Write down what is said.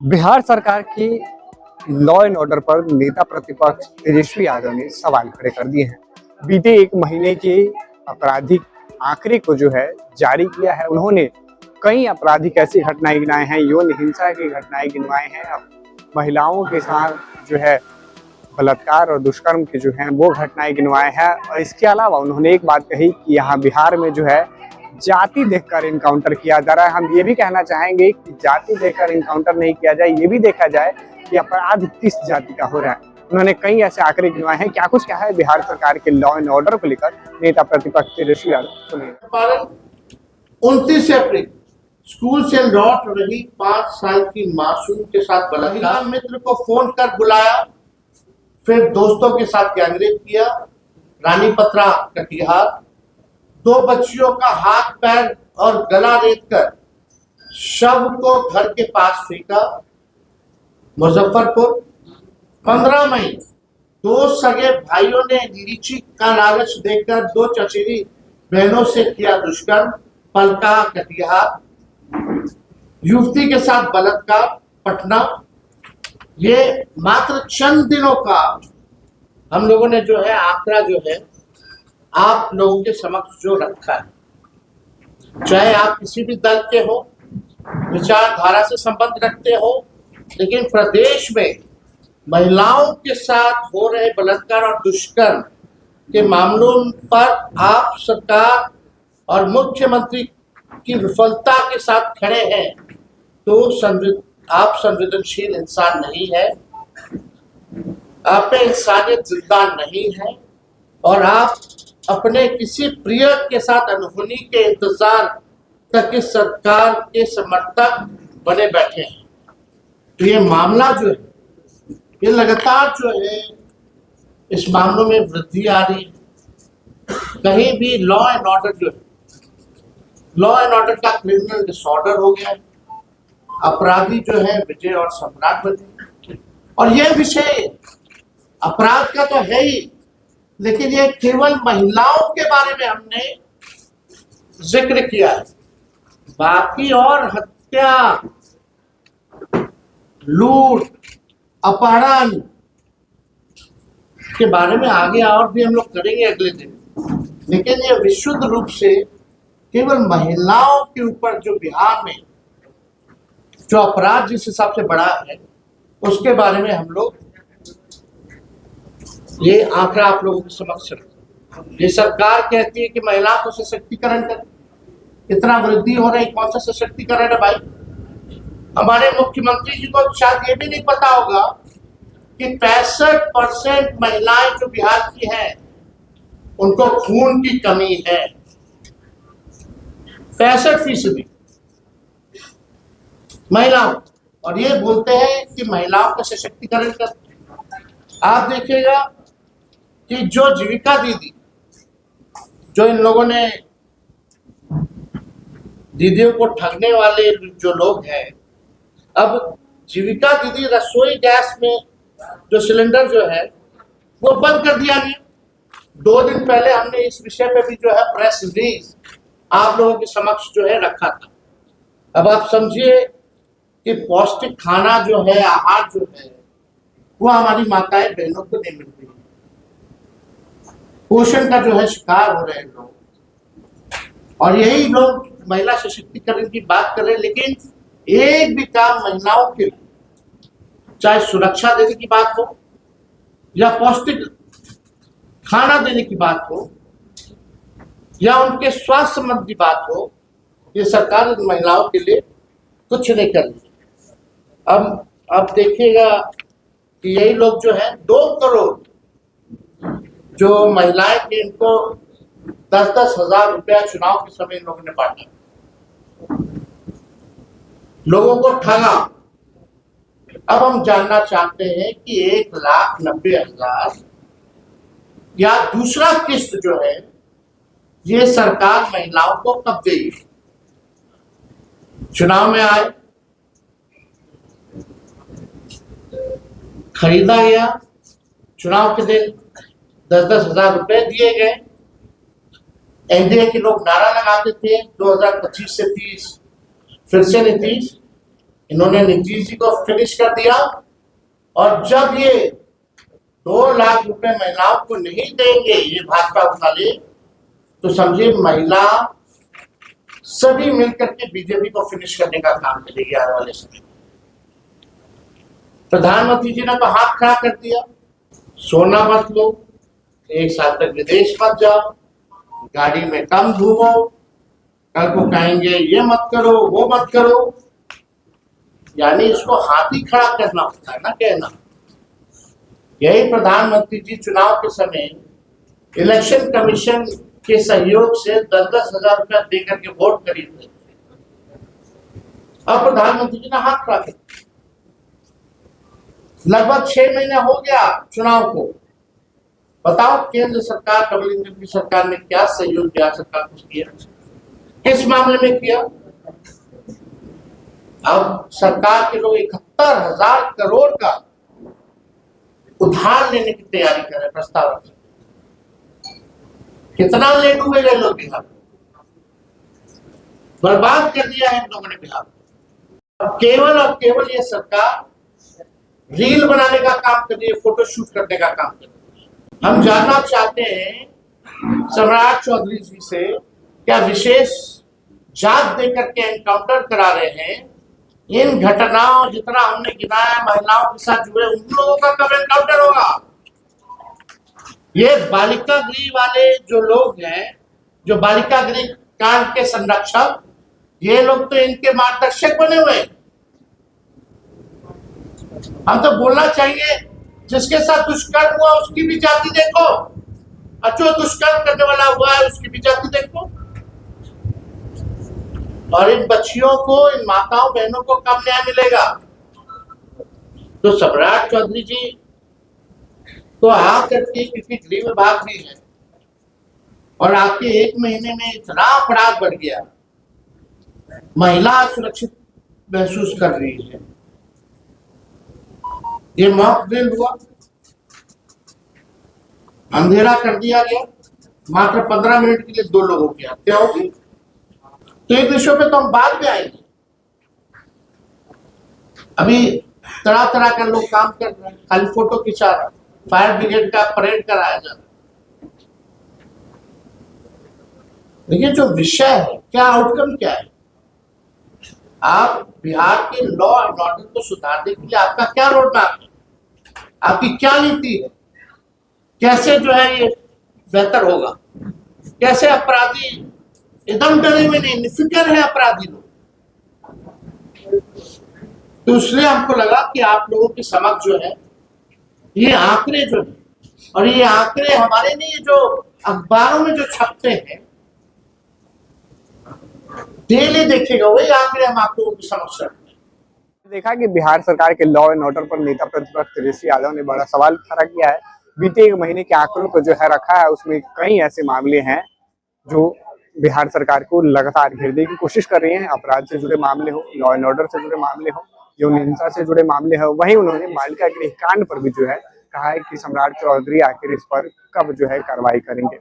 बिहार सरकार की law and order पर नेता प्रतिपक्ष तेजस्वी यादव ने सवाल खड़े कर दिए हैं। बीते एक महीने के आपराधिक आंकड़े को जो है जारी किया है। उन्होंने कई आपराधिक ऐसी घटनाएं गिनाए हैं, यौन हिंसा की घटनाएं गिनवाए हैं, महिलाओं के साथ जो है बलात्कार और दुष्कर्म के जो हैं वो घटनाएं गिनवाए हैं। और इसके अलावा उन्होंने एक बात कही कि यहाँ बिहार में जो है जाति देखकर इनकाउंटर किया जा रहा है। हम ये भी कहना चाहेंगे कि जाति देखकर इनकाउंटर नहीं किया जाए, ये भी देखा जाए कि अपराध किस जाति का हो रहा है। उन्होंने कई ऐसे आंकड़े गिनवाए हैं। क्या कुछ कहा है बिहार सरकार के लॉ एंड ऑर्डर को लेकर नेता प्रतिपक्ष तेजस्वी यादव, सुनिए। 29 अप्रैल स्कूल से लौट रही 5 साल की मासूम के साथ बलात्कार, मित्र को फोन कर बुलाया, फिर दोस्तों के साथ गैंगरेप किया, रानी पत्रा कटिहार, 2 बच्चियों का हाथ पैर और गला रेत कर शव को घर के पास फेंका। मुजफ्फरपुर 15 मई 2 सगे भाइयों ने लीची का लालच देकर 2 चचेरी बहनों से किया दुष्कर्म, पलका कटिहार, युवती के साथ बलात्कार पटना। ये मात्र चंद दिनों का हम लोगों ने जो है आंकड़ा जो है आप लोगों के समक्ष जो रखा है। चाहे आप किसी भी दल के हो, विचारधारा से संबंध रखते हो, लेकिन प्रदेश में महिलाओं के साथ हो रहे बलात्कार और दुष्कर्म के मामलों पर आप सरकार और मुख्यमंत्री की विफलता के साथ खड़े हैं, तो आप संवेदनशील इंसान नहीं है, आप में इंसानियत जिंदा नहीं है, और आप अपने किसी प्रिय के साथ अनहोनी के इंतजार तक इस सरकार के समर्थक बने बैठे हैं। तो ये मामला जो है, ये लगातार जो है इस मामलों में वृद्धि आ रही है। कहीं भी लॉ एंड ऑर्डर जो है, लॉ एंड ऑर्डर का क्रिमिनल डिसऑर्डर हो गया है। अपराधी जो है विजय और सम्राट बने, और यह विषय अपराध का तो है ही, लेकिन ये केवल महिलाओं के बारे में हमने जिक्र किया है। बाकी और हत्या, लूट, अपहरण के बारे में आगे और भी हम लोग करेंगे अगले दिन, लेकिन ये विशुद्ध रूप से केवल महिलाओं के ऊपर जो बिहार में जो अपराध जिस हिसाब से बढ़ा है, उसके बारे में हम लोग ये आंकड़ा आप लोगों के समक्ष रखते। ये सरकार कहती है कि महिलाओं को सशक्तिकरण करें, इतना वृद्धि हो रही, कौन सा सशक्तिकरण है भाई? हमारे मुख्यमंत्री जी को शायद ये भी नहीं पता होगा कि 65% महिलाएं जो बिहार की हैं उनको खून की कमी है। 65% महिलाओं, और ये बोलते हैं कि महिलाओं का सशक्तिकरण कर। आप देखिएगा कि जो जीविका दीदी, जो इन लोगों ने दीदियों को ठगने वाले जो लोग हैं, अब जीविका दीदी रसोई गैस में जो सिलेंडर जो है वो बंद कर दिया गया। 2 दिन पहले हमने इस विषय पे भी जो है प्रेस रिलीज आप लोगों के समक्ष जो है रखा था। अब आप समझिए कि पौष्टिक खाना जो है, आहार जो है, वो हमारी माताएं बहनों को नहीं मिलती है। पोषण का जो है शिकार हो रहे हैं लोग, और यही लोग महिला सशक्तिकरण की बात कर रहे हैं, लेकिन एक भी काम महिलाओं के लिए, चाहे सुरक्षा देने की बात हो या पौष्टिक खाना देने की बात हो या उनके स्वास्थ्य संबंधी बात हो, ये सरकार इन महिलाओं के लिए कुछ नहीं कर रही। अब देखिएगा कि यही लोग जो है 2 करोड़ जो महिलाएं थी, इनको 10-10 हजार रुपया चुनाव के समय इन लोगों ने बांटा, लोगों को ठगा। अब हम जानना चाहते हैं कि 1,90,000 या दूसरा किस्त जो है ये सरकार महिलाओं को कब देगी? चुनाव में आए, खरीदा गया, चुनाव के दिन 10-10 हजार रुपए दिए गए। एनडीए के लोग नारा लगाते थे 2025 से 30, फिर से नीतीश, इन्होंने नीतीश जी को फिनिश कर दिया। और जब ये 2 लाख रुपए महिलाओं को नहीं देंगे ये भाजपा वाले, तो समझिए महिला सभी मिलकर के बीजेपी को फिनिश करने का काम करेगी आने वाले समय। प्रधानमंत्री जी ने तो हाथ खड़ा कर दिया, सोना मत लो, 1 साल तक विदेश मत जाओ, गाड़ी में कम घूमो, कल को कहेंगे ये मत करो वो मत करो। यानी इसको हाथ ही खड़ा करना होता है ना कहना। यही प्रधानमंत्री जी चुनाव के समय इलेक्शन कमीशन के सहयोग से 10-10 हजार रुपया देकर के वोट खरीद रहे थे। अब प्रधानमंत्री जी ने हाथ खड़ा कर दिया। लगभग 6 महीने हो गया चुनाव को। बताओ केंद्र सरकार, डबल इंजन की सरकार ने क्या सहयोग बिहार सरकार को किया, किस मामले में किया। अब सरकार के लोग 71,000 करोड़ का उधार लेने की तैयारी कर रहे हैं, प्रस्ताव रख। कितना ले डूबे लोग बिहार, बर्बाद कर दिया है इन लोगों ने बिहार को। केवल और केवल ये सरकार रील बनाने का काम कर रही है, फोटो शूट करने का काम कर रही है। हम जानना चाहते हैं सम्राट चौधरी जी से, क्या विशेष जांच देकर के एनकाउंटर करा रहे हैं? इन घटनाओं जितना हमने गिनाया महिलाओं के साथ जुड़े, उन लोगों का कब एनकाउंटर होगा? ये बालिका गृह वाले जो लोग हैं, जो बालिका गृह कांड के संरक्षक, ये लोग तो इनके मार्गदर्शक बने हुए हैं। हम तो बोलना चाहिए जिसके साथ दुष्कर्म हुआ उसकी भी जाति देखो, और जो दुष्कर्म करने वाला हुआ है उसकी भी जाति देखो। और इन बच्चियों को, इन माताओं बहनों को कब न्याय मिलेगा? तो सम्राट चौधरी जी तो आकर के, क्योंकि गृह विभाग भी है और आपके 1 महीने में इतना अपराध बढ़ गया, महिला सुरक्षित महसूस कर रही है। ये मॉक ड्रिल हुआ, अंधेरा कर दिया गया, मात्र 15 मिनट के लिए 2 लोगों की हत्या होगी। तो एक विषय पे तो हम बाद में आएंगे। अभी तरह तरह का लोग काम कर रहे हैं, खाली फोटो खिंचा रहा, फायर ब्रिगेड का परेड कराया जा रहा। देखिए जो विषय है, क्या आउटकम क्या है? आप बिहार के लॉ एंड ऑर्डर को सुधारने के लिए आपका क्या रोड मैप है, आपकी क्या नीति है, कैसे जो है ये बेहतर होगा, कैसे अपराधी एकदम डरे हुए नहीं, निफिक्र है अपराधी लोग। तो इसलिए हमको लगा कि आप लोगों के समक्ष जो है ये आंकड़े जो है, और ये आंकड़े हमारे नहीं, जो अखबारों में जो छपते हैं डेली देखेगा, वही आंकड़े हम आप लोगों के समक्ष रखते हैं। देखा कि बिहार सरकार के लॉ एंड ऑर्डर पर नेता प्रतिपक्ष तेजस्वी यादव ने बड़ा सवाल खड़ा किया है। बीते 1 महीने के आंकड़ों को जो है रखा है, उसमें कई ऐसे मामले हैं जो बिहार सरकार को लगातार घेरने की कोशिश कर रही हैं। अपराध से जुड़े मामले हो, लॉ एंड ऑर्डर से जुड़े मामले हो, यौन हिंसा से जुड़े मामले हो। वहीं उन्होंने बालिका गृह कांड पर भी जो है कहा है कि सम्राट चौधरी आखिर इस पर कब जो है कार्रवाई करेंगे।